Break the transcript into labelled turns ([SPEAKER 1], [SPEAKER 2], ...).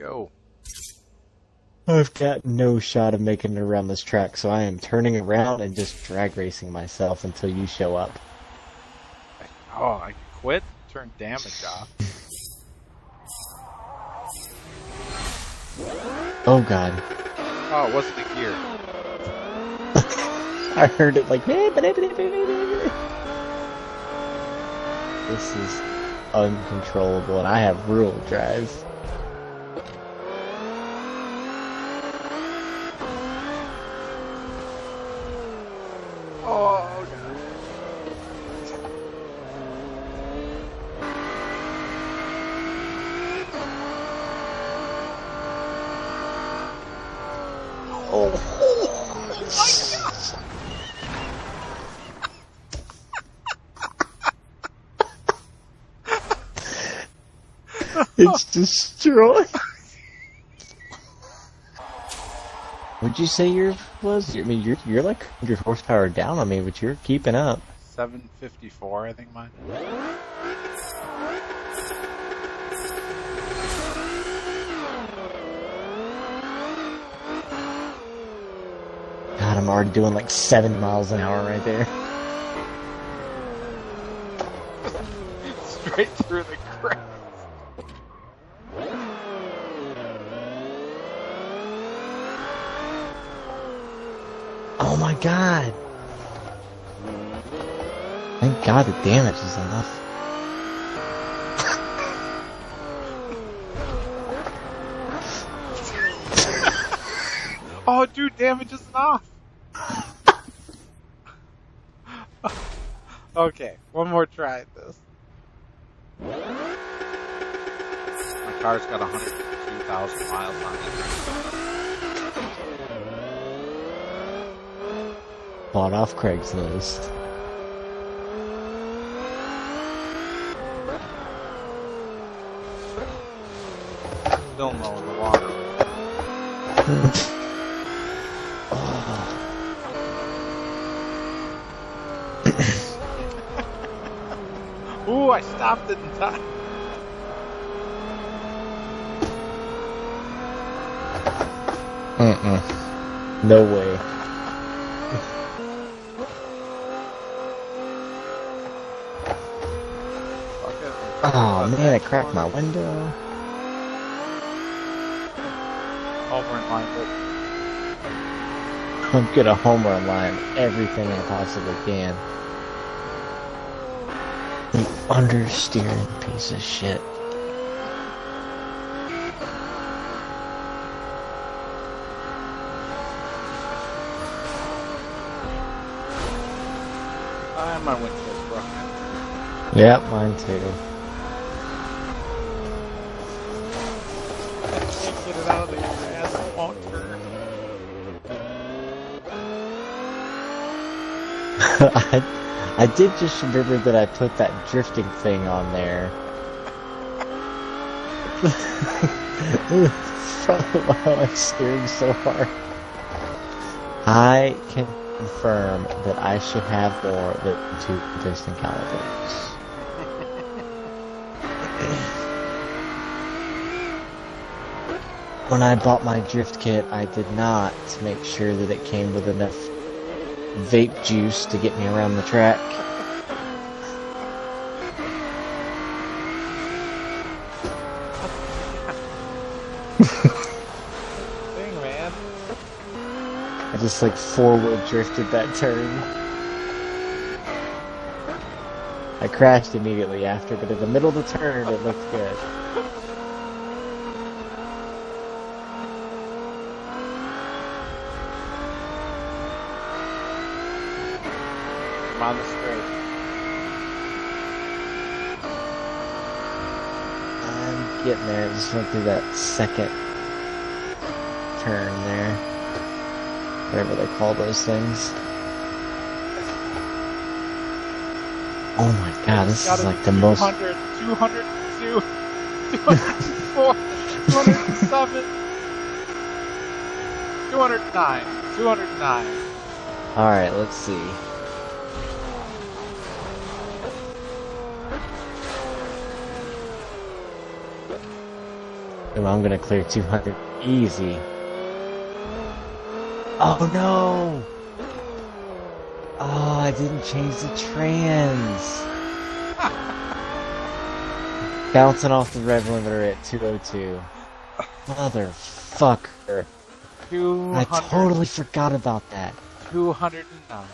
[SPEAKER 1] Go.
[SPEAKER 2] I've got no shot of making it around this track, so I am turning around and just drag racing myself until you show up.
[SPEAKER 1] Oh, I quit? Turn damage off.
[SPEAKER 2] Oh god.
[SPEAKER 1] Oh, it wasn't a gear.
[SPEAKER 2] I heard it like... This is uncontrollable, and I have real drive.
[SPEAKER 1] Oh, God.
[SPEAKER 2] Oh, it's destroyed. What'd you say yours was? I mean, you're like 100 horsepower down on me, but you're keeping up.
[SPEAKER 1] 754, I think mine.
[SPEAKER 2] God, I'm already doing like 7 miles an hour right there.
[SPEAKER 1] Straight through the crowd.
[SPEAKER 2] Oh my god! Thank god the damage is enough.
[SPEAKER 1] Oh, dude, damage is enough. Okay, one more try at this. My car's got 102,000 miles on it.
[SPEAKER 2] Bought off Craigslist.
[SPEAKER 1] Still no in the water. Ooh, I stopped it in time.
[SPEAKER 2] No way. Oh man, I cracked my window.
[SPEAKER 1] Homer and line,
[SPEAKER 2] I'm gonna home run line everything I possibly can. You understeering piece of shit.
[SPEAKER 1] my windshield's broken.
[SPEAKER 2] Yep, mine too.
[SPEAKER 1] Get it out of there, ass, it won't turn.
[SPEAKER 2] I did just remember that I put that drifting thing on there. That's probably why I'm steering so hard. I can confirm that I should have more than 2 piston calipers. When I bought my drift kit, I did not make sure that it came with enough vape juice to get me around the track.
[SPEAKER 1] Dang, man.
[SPEAKER 2] I just like forward drifted that turn. I crashed immediately after, but in the middle of the turn it looked good.
[SPEAKER 1] I'm on the straight.
[SPEAKER 2] I'm getting there. I just went through that second turn there. Whatever they call those things. Oh my god, this is like the most...
[SPEAKER 1] 200, 202, 204, 207, 209, 209.
[SPEAKER 2] Alright, let's see. And I'm gonna clear 200 easy. Oh no! Oh, I didn't change the trans. Bouncing off the rev limiter at 202. Motherfucker. I
[SPEAKER 1] 200,
[SPEAKER 2] totally forgot about that.
[SPEAKER 1] 209.